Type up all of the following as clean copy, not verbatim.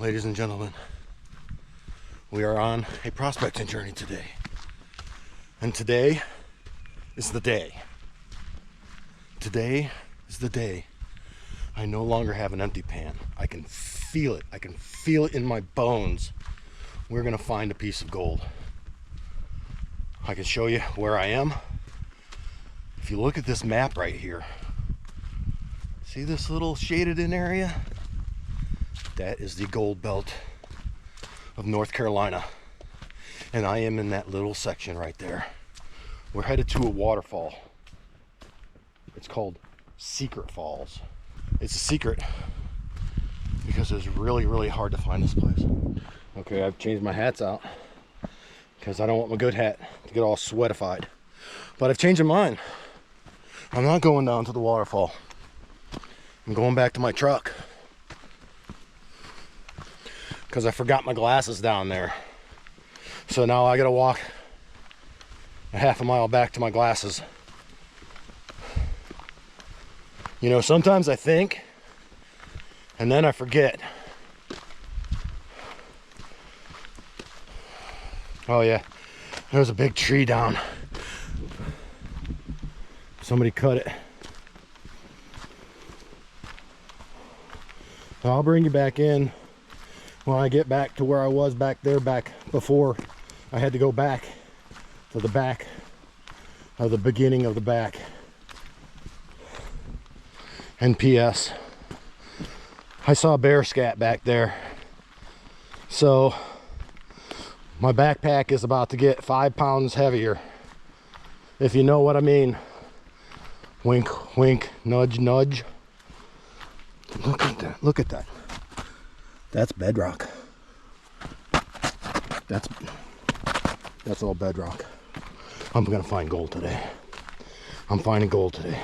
Ladies and gentlemen, we are on a prospecting journey today. And today is the day. Today is the day. I no longer have an empty pan. I can feel it. I can feel it in my bones. We're gonna find a piece of gold. I can show you where I am. If you look at this map right here, see this little shaded in area? That is the gold belt of North Carolina. And I am in that little section right there. We're headed to a waterfall. It's called Secret Falls. It's a secret because it's really, really hard to find this place. Okay, I've changed my hats out because I don't want my good hat to get all sweatified. But I've changed my mind. I'm not going down to the waterfall. I'm going back to my truck because I forgot my glasses down there. So now I gotta walk a half a mile back to my glasses. You know, sometimes I think and then I forget. Oh yeah, there's a big tree down. Somebody cut it. I'll bring you back in when I get back to where I was back there, back before I had to go back to the back of the beginning of the back. And P.S. I saw a bear scat back there. So my backpack is about to get 5 pounds heavier. If you know what I mean. Wink, wink, nudge, nudge. Look at that, look at that. That's bedrock. That's all bedrock. I'm gonna find gold today. I'm finding gold today.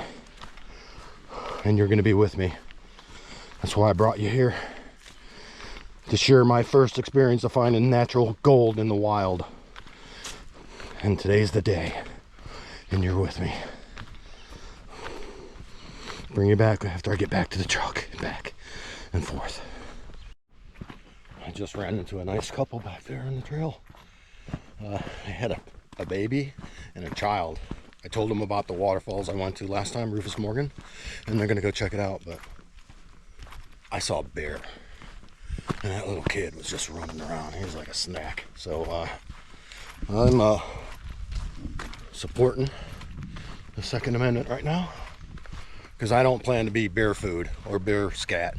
And you're gonna be with me. That's why I brought you here. To share my first experience of finding natural gold in the wild. And today's the day. And you're with me. Bring you back after I get back to the truck. Back and forth. I just ran into a nice couple back there on the trail. They had a baby and a child. I told them about the waterfalls I went to last time, Rufus Morgan, and they're gonna go check it out, but I saw a bear and that little kid was just running around. He was like a snack. So I'm supporting the Second Amendment right now because I don't plan to be bear food or bear scat.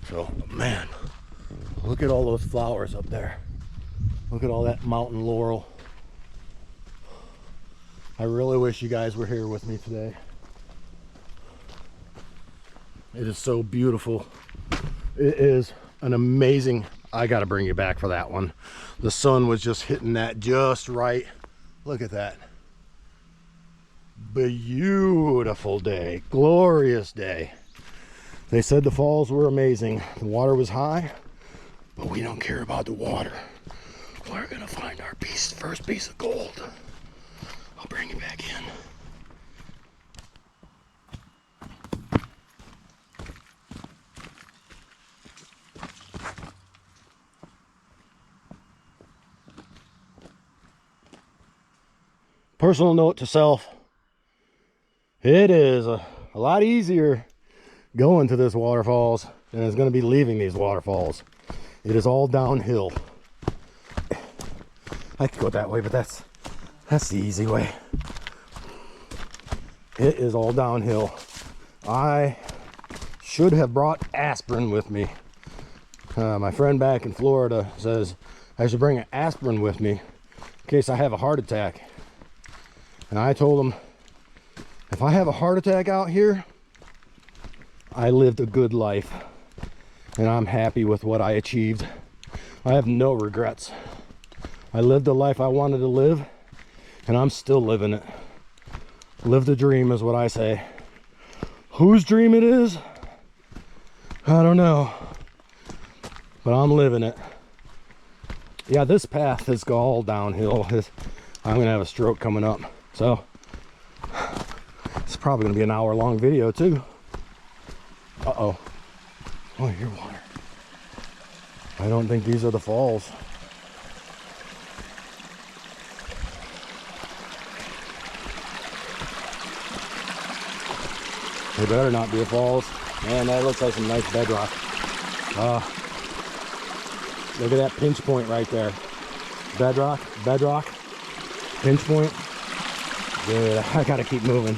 So, man, look at all those flowers up there. Look at all that mountain laurel. I really wish you guys were here with me today. It is so beautiful. It is an amazing, I gotta bring you back for that one. The sun was just hitting that just right. Look at that. Beautiful day, glorious day. They said the falls were amazing. The water was high, but we don't care about the water. We're gonna find our first piece of gold. I'll bring you back in. Personal note to self. It is a lot easier going to this waterfalls than it's going to be leaving these waterfalls. It is all downhill. I could go that way, but that's the easy way. It is all downhill. I should have brought aspirin with me. My friend back in Florida says I should bring an aspirin with me in case I have a heart attack. And I told him, if I have a heart attack out here, I lived a good life. And I'm happy with what I achieved. I have no regrets. I lived the life I wanted to live, and I'm still living it. Live the dream is what I say. Whose dream it is, I don't know. But I'm living it. Yeah, this path is all downhill. I'm gonna have a stroke coming up. So, it's probably gonna be an hour-long video too. Uh-oh. Oh, your water. I don't think these are the falls. They better not be a falls. Man, that looks like some nice bedrock. Look at that pinch point right there. Bedrock, pinch point. Dude, I gotta keep moving.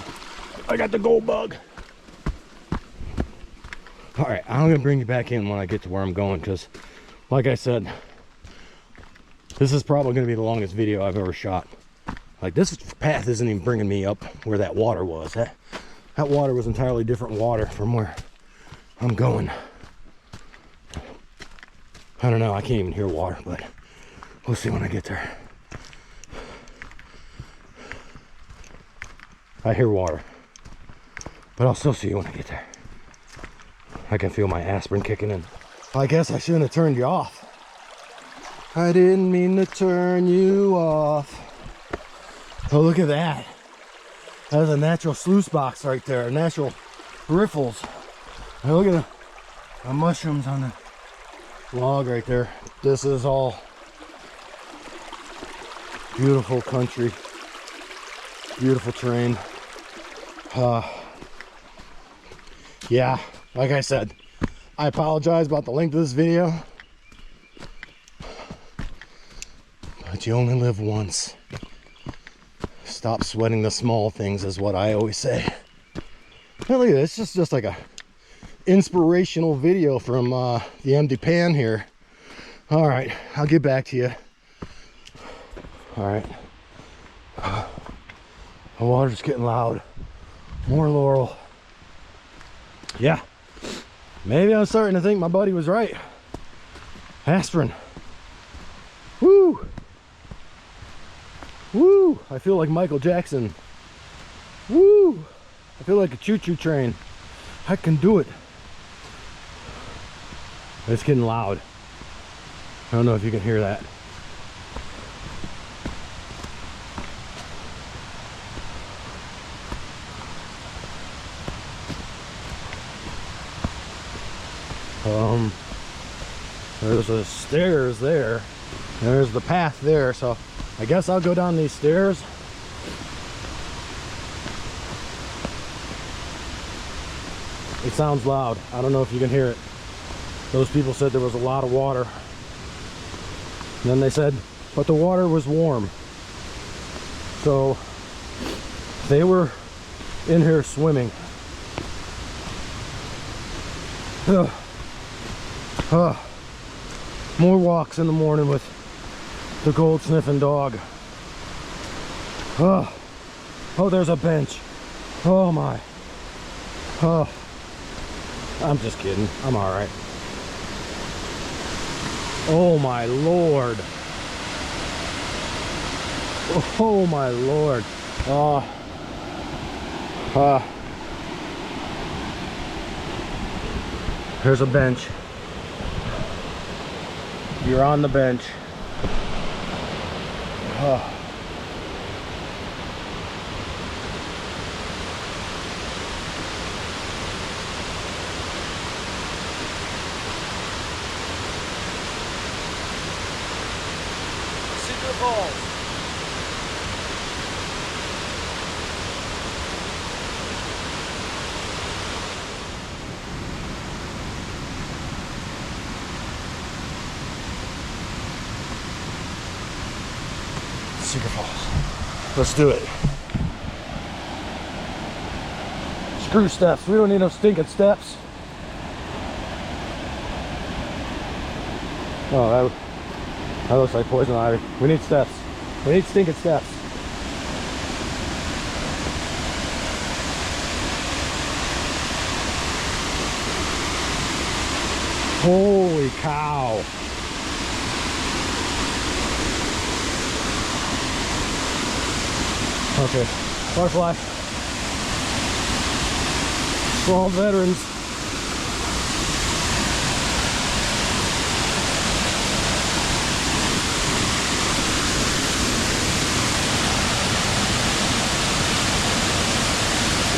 I got the gold bug. All right, I'm gonna bring you back in when I get to where I'm going, because like I said, this is probably gonna be the longest video I've ever shot. Like, this path isn't even bringing me up where that water was. That water was entirely different water from where I'm going. I don't know, I can't even hear water, but we'll see when I get there. I hear water, but I'll still see you when I get there. I can feel my aspirin kicking in. I guess I shouldn't have turned you off. I didn't mean to turn you off. Oh, look at that. That's a natural sluice box right there, a natural riffles. And look at the mushrooms on the log right there. This is all beautiful country, beautiful terrain. Yeah, like I said, I apologize about the length of this video, but you only live once. Stop sweating the small things is what I always say. Now look at this, it's just like a inspirational video from the empty pan here. All right, I'll get back to you. All right, the water's getting loud. More laurel. Yeah, maybe I'm starting to think my buddy was right. Aspirin. Woo! Woo! I feel like Michael Jackson. Woo! I feel like a choo-choo train. I can do it. It's getting loud. I don't know if you can hear that. There's a stairs there. There's the path there, so I guess I'll go down these stairs. It sounds loud. I don't know if you can hear it. Those people said there was a lot of water. And then they said, but the water was warm. So they were in here swimming. More walks in the morning with the gold sniffing dog. Oh, there's a bench. Oh my. Oh, I'm just kidding. I'm all right. Oh my Lord. Oh my Lord. Here's a bench. You're on the bench. Secret Falls. Secret Falls. Let's do it. Screw steps. We don't need no stinking steps. Oh, that looks like poison ivy. We need steps. We need stinking steps. Holy cow. Okay, butterfly. Strong veterans.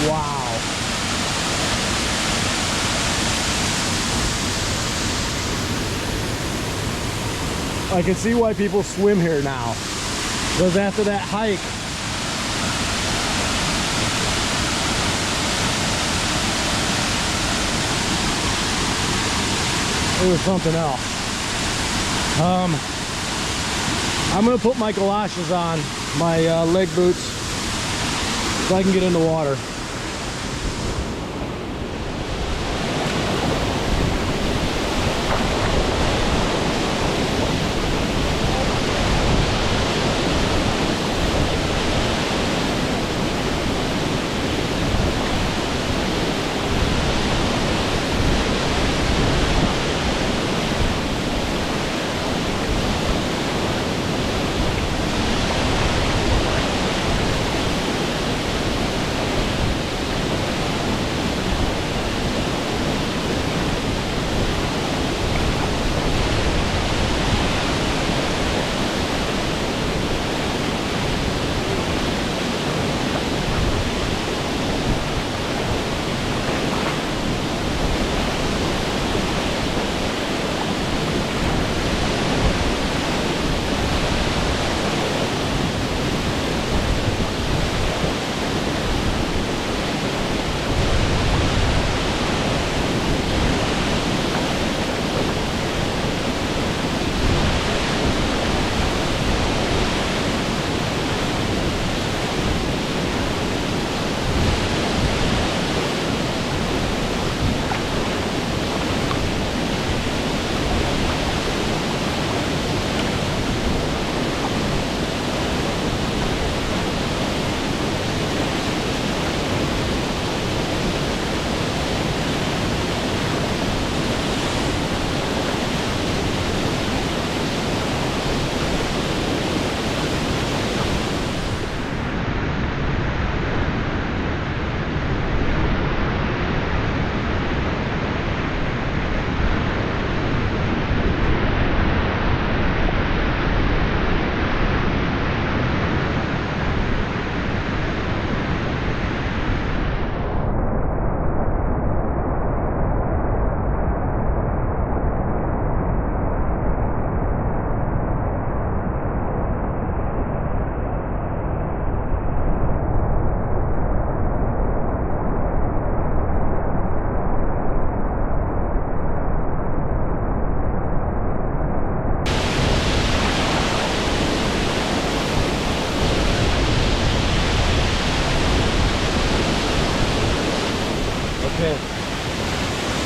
Wow. I can see why people swim here now. Because after that hike, it was something else. I'm gonna put my galoshes on, my leg boots, so I can get in the water.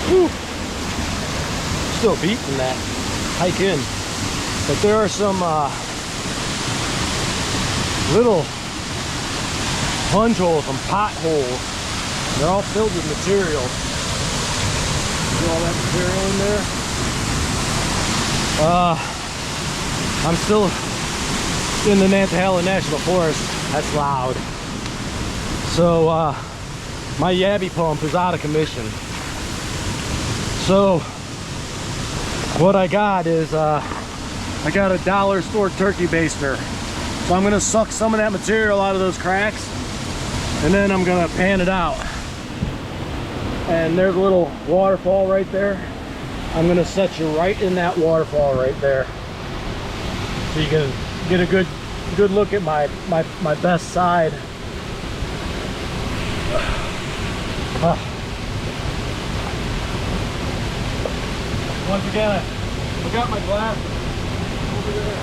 Whew. Still beating that hike in, but there are some little plunge holes, some potholes. They're all filled with material. See all that material in there? I'm still in the Nantahala National Forest. That's loud. So my Yabby pump is out of commission. So what I got is I got a dollar store turkey baster. So I'm gonna suck some of that material out of those cracks, and then I'm gonna pan it out. And there's a little waterfall right there. I'm gonna set you right in that waterfall right there, so you can get a good look at my best side. Once again, I forgot my glasses over there.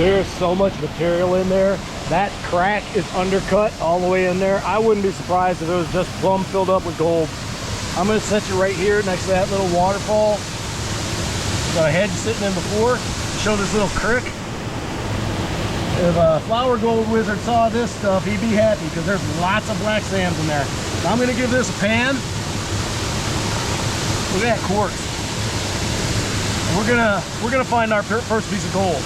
There's so much material in there. That crack is undercut all the way in there. I wouldn't be surprised if it was just plumb filled up with gold. I'm gonna set you right here next to that little waterfall. Got a hedge sitting in before. Show this little creek. If a flower gold wizard saw this stuff, he'd be happy because there's lots of black sands in there. So I'm gonna give this a pan. Look at that quartz. We're gonna find our first piece of gold.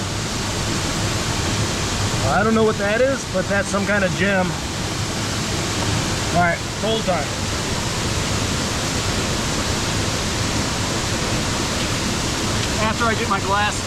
I don't know what that is, but that's some kind of gem. All right, gold time. After I get my glasses.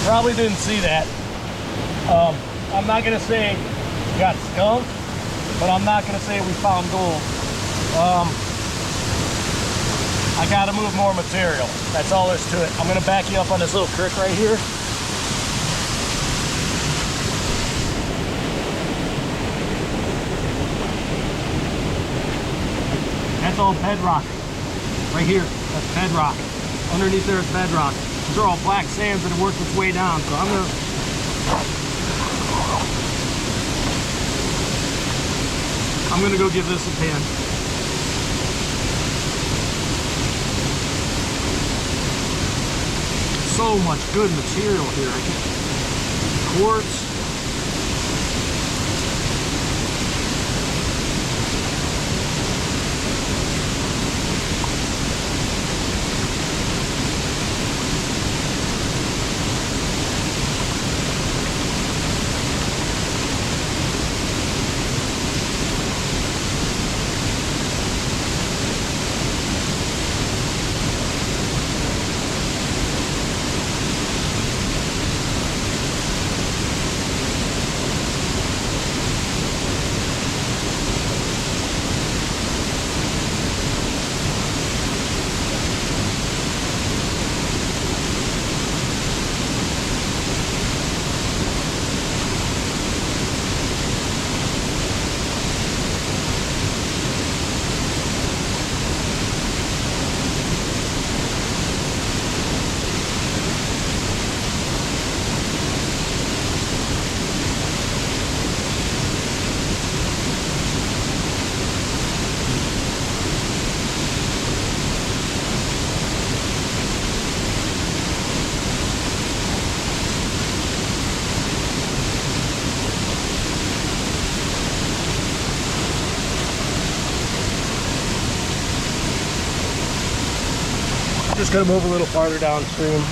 Probably didn't see that. I'm not gonna say we got skunked, but I'm not gonna say we found gold. I gotta move more material. That's all there's to it. I'm gonna back you up on this little creek right here. That's all bedrock. Right here, that's bedrock. Underneath there is bedrock. These are all black sands that have worked its way down, so I'm gonna go give this a pan. So much good material here. Quartz. Just gonna move a little farther downstream.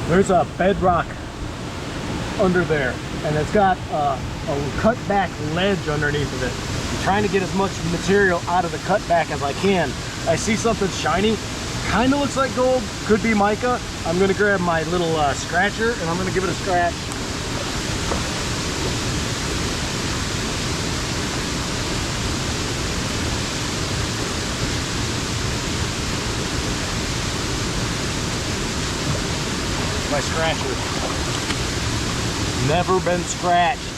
There's a bedrock under there, and it's got a cut back ledge underneath of it. I'm trying to get as much material out of the cut back as I can. I see something shiny, kind of looks like gold, could be mica. I'm gonna grab my little scratcher and I'm gonna give it a scratch. My scratcher. Never been scratched.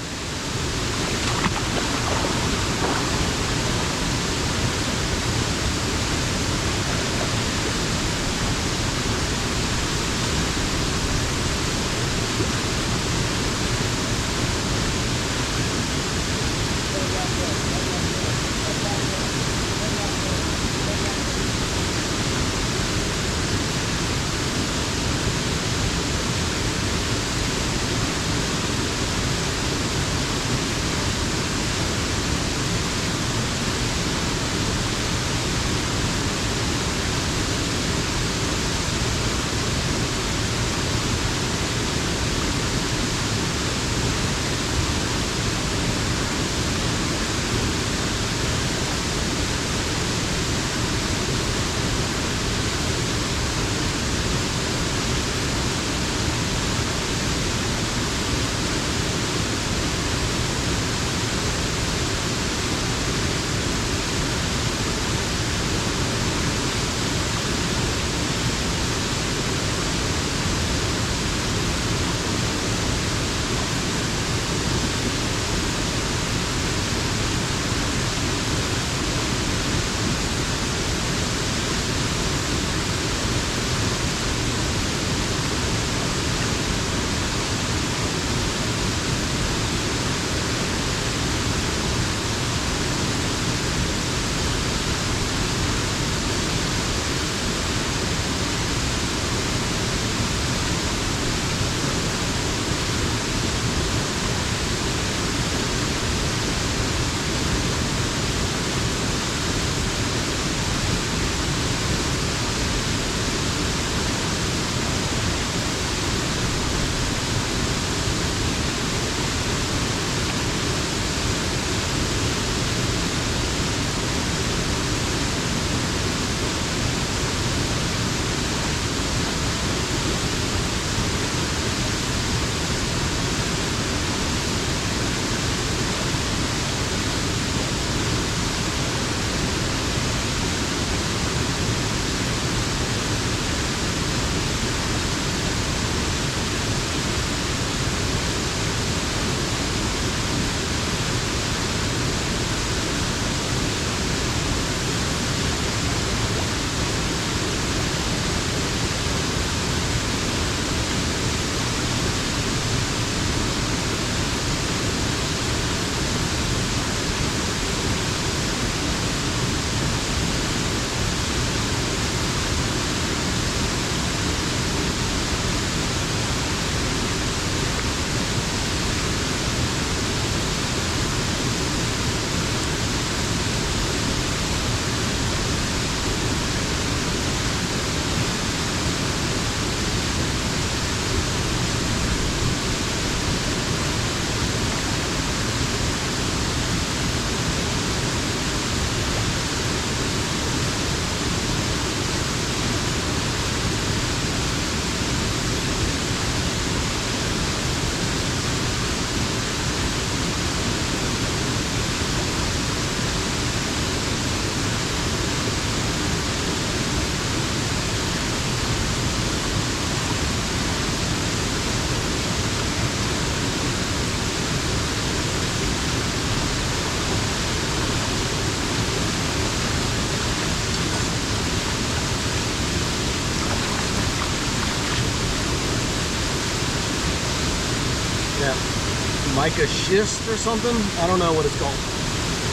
Mica schist or something. I don't know what it's called.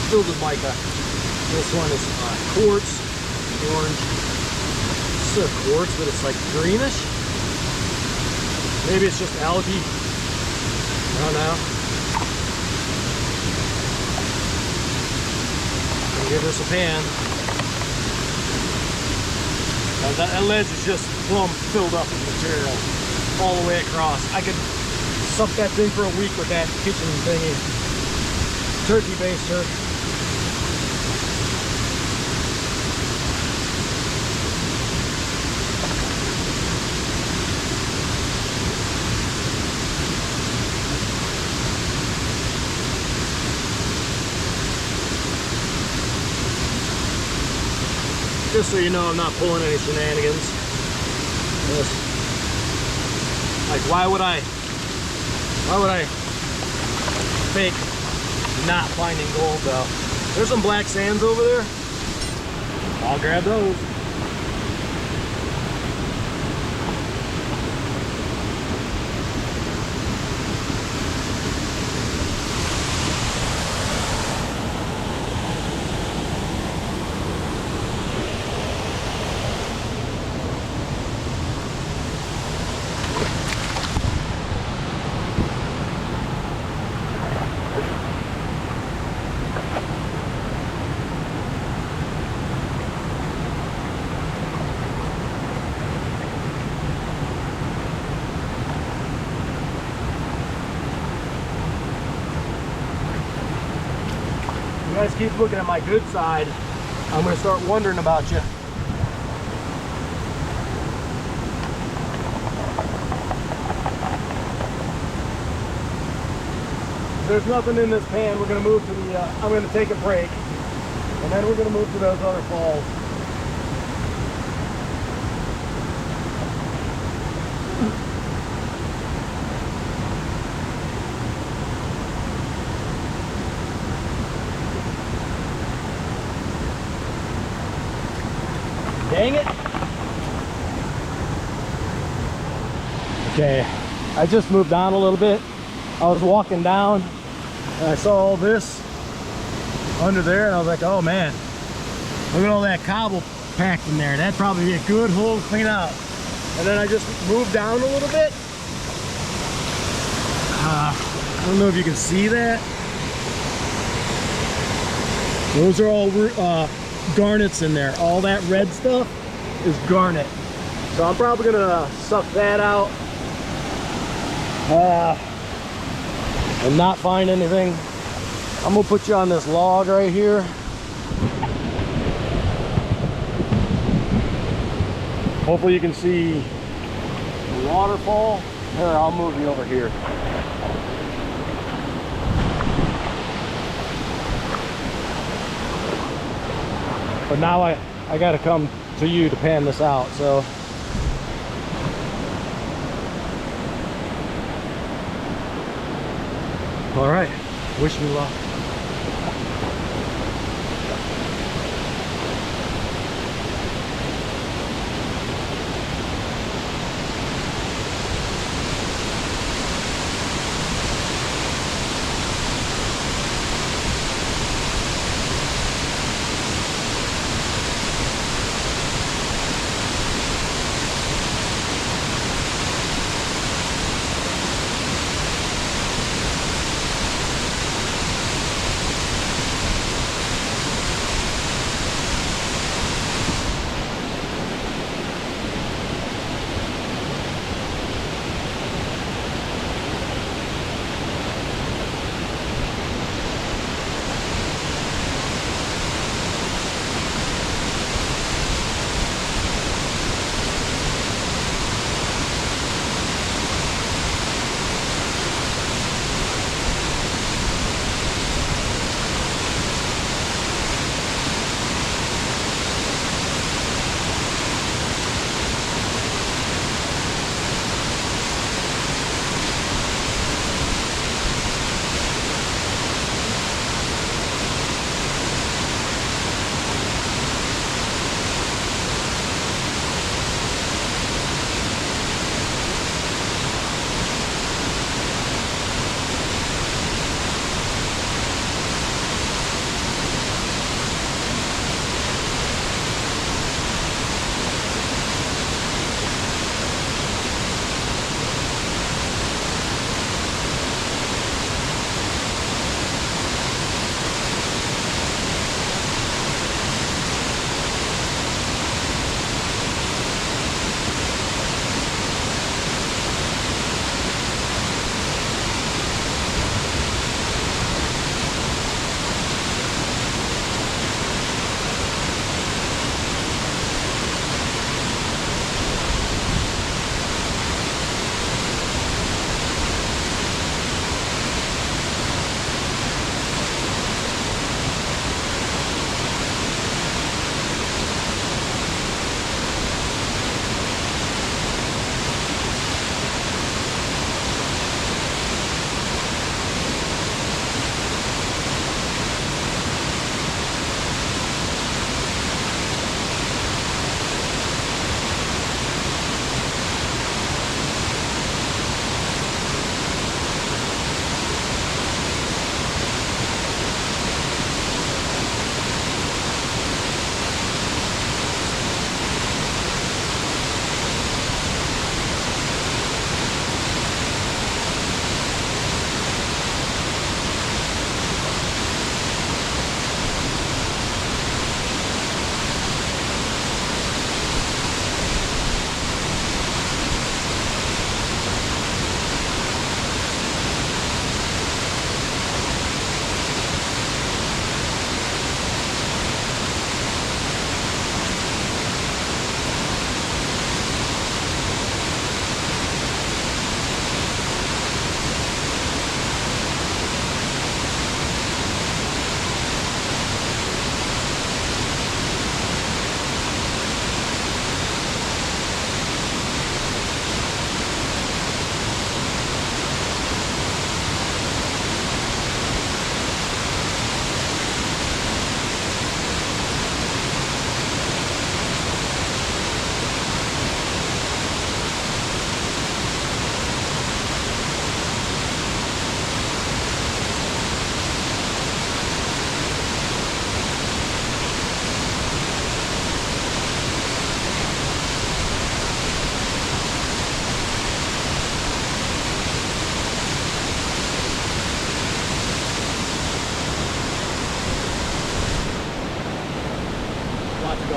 Filled with mica. This one is quartz, orange. This is a quartz, but it's like greenish. Maybe it's just algae. I don't know. I'll give this a pan. That ledge is just plumb filled up with material. all the way across. I could suck that thing for a week with that kitchen thingy. Turkey baster. Just so you know, I'm not pulling any shenanigans. Like, why would I fake not finding gold though? There's some black sands over there. I'll grab those. You guys keep looking at my good side, I'm going to start wondering about you. There's nothing in this pan. We're going to move to the, I'm going to take a break, and then we're going to move to those other falls. Dang it. Okay, I just moved on a little bit. I was walking down and I saw all this under there and I was like, oh man, look at all that cobble packed in there. That'd probably be a good hole to clean out. And then I just moved down a little bit. I don't know if you can see that. Those are all garnets in there. All that red stuff is garnet. So I'm probably gonna suck that out and not find anything. I'm gonna put you on this log right here. Hopefully you can see the waterfall. Here, I'll move you over here. But now I gotta come to you to pan this out, so. All right, wish me luck.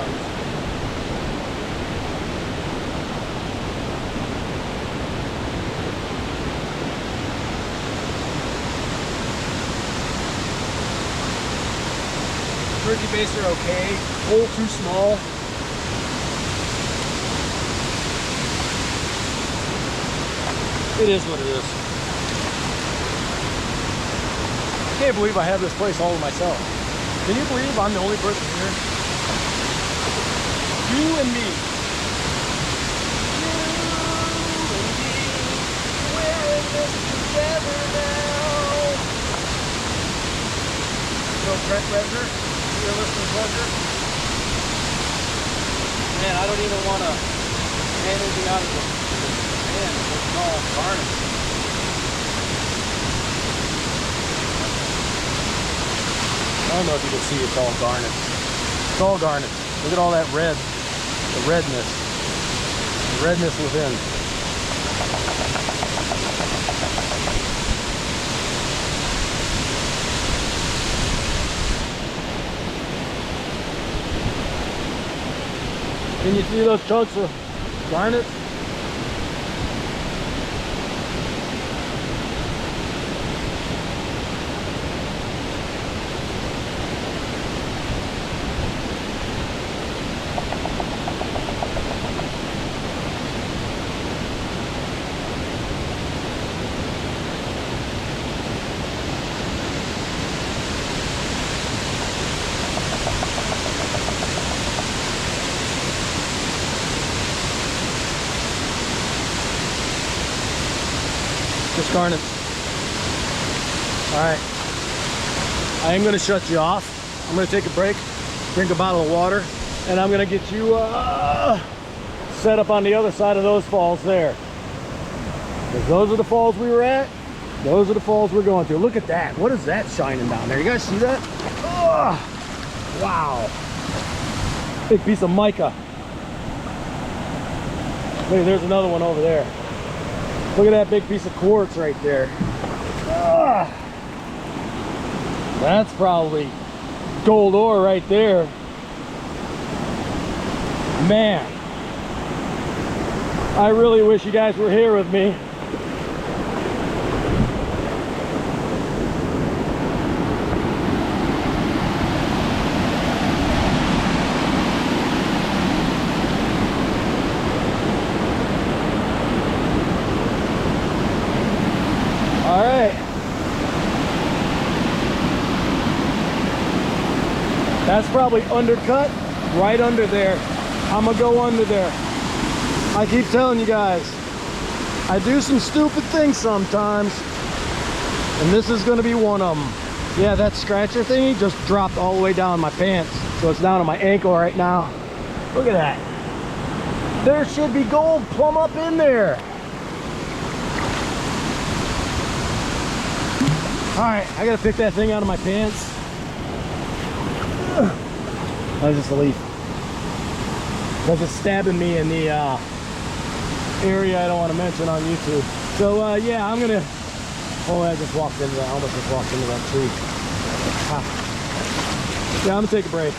comes. Turkey bass are okay. Hole too small. It is what it is. I can't believe I have this place all to myself. Can you believe I'm the only person here? You and me. You and me. We're in this together now. So Brett Redner, your listening pleasure. Man, I don't even want to hand anything out of this. Man, it's all garnet. I don't know if you can see, it's all garnet. It's all garnet. Look at all that red, the redness within. Can you see those chunks of garnet? Just garnet. All right, I am going to shut you off. I'm going to take a break, drink a bottle of water, and I'm going to get you set up on the other side of those falls there. Because those are the falls we were at. Those are the falls we're going to. Look at that. What is that shining down there? You guys see that? Oh, wow. Big piece of mica. Look, there's another one over there. Look at that big piece of quartz right there. Ah, that's probably gold ore right there. Man, I really wish you guys were here with me. All right, that's probably undercut right under there. I'm gonna go under there. I keep telling you guys, I do some stupid things sometimes, and this is gonna be one of them. Yeah, that scratcher thingy just dropped all the way down my pants, so it's down to my ankle right now. Look at that. There should be gold plumb up in there. All right, I gotta pick that thing out of my pants. That was just a leaf. That's just stabbing me in the area I don't want to mention on YouTube. So yeah, I'm gonna. Oh, I just walked into that. I almost just walked into that tree. Ah. Yeah, I'm gonna take a break.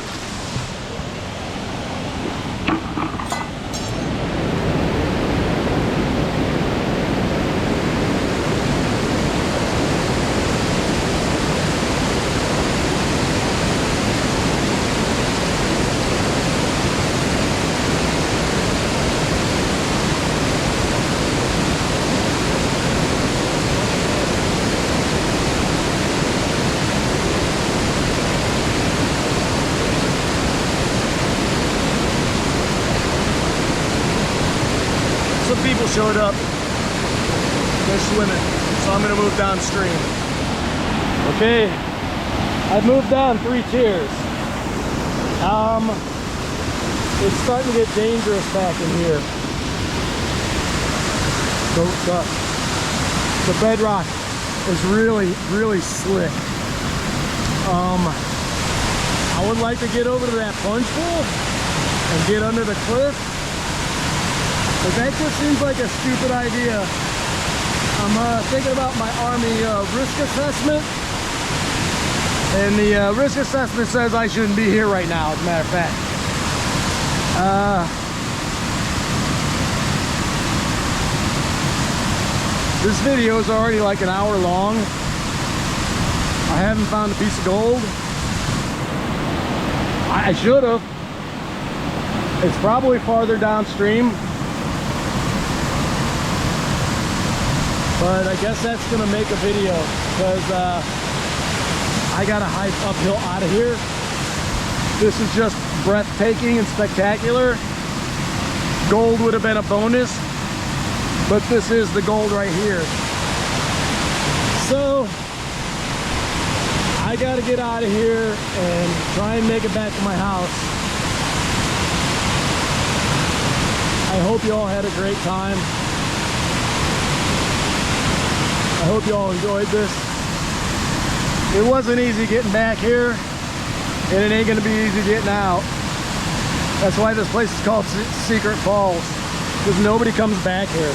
Some people showed up. They're swimming, so I'm gonna move downstream. Okay, I've moved down 3 tiers. It's starting to get dangerous back in here. The bedrock is really, really slick. I would like to get over to that plunge pool and get under the cliff. But that just seems like a stupid idea. I'm thinking about my Army risk assessment. And the risk assessment says I shouldn't be here right now, as a matter of fact. This video is already like an hour long. I haven't found a piece of gold. I should have. It's probably farther downstream. But I guess that's gonna make a video because I gotta hike uphill out of here. This is just breathtaking and spectacular. Gold would have been a bonus, but this is the gold right here. So I gotta get out of here and try and make it back to my house. I hope you all had a great time. I hope you all enjoyed this. It wasn't easy getting back here, and it ain't gonna be easy getting out. That's why this place is called Secret Falls, because nobody comes back here.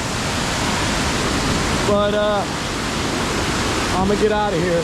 But I'm gonna get out of here.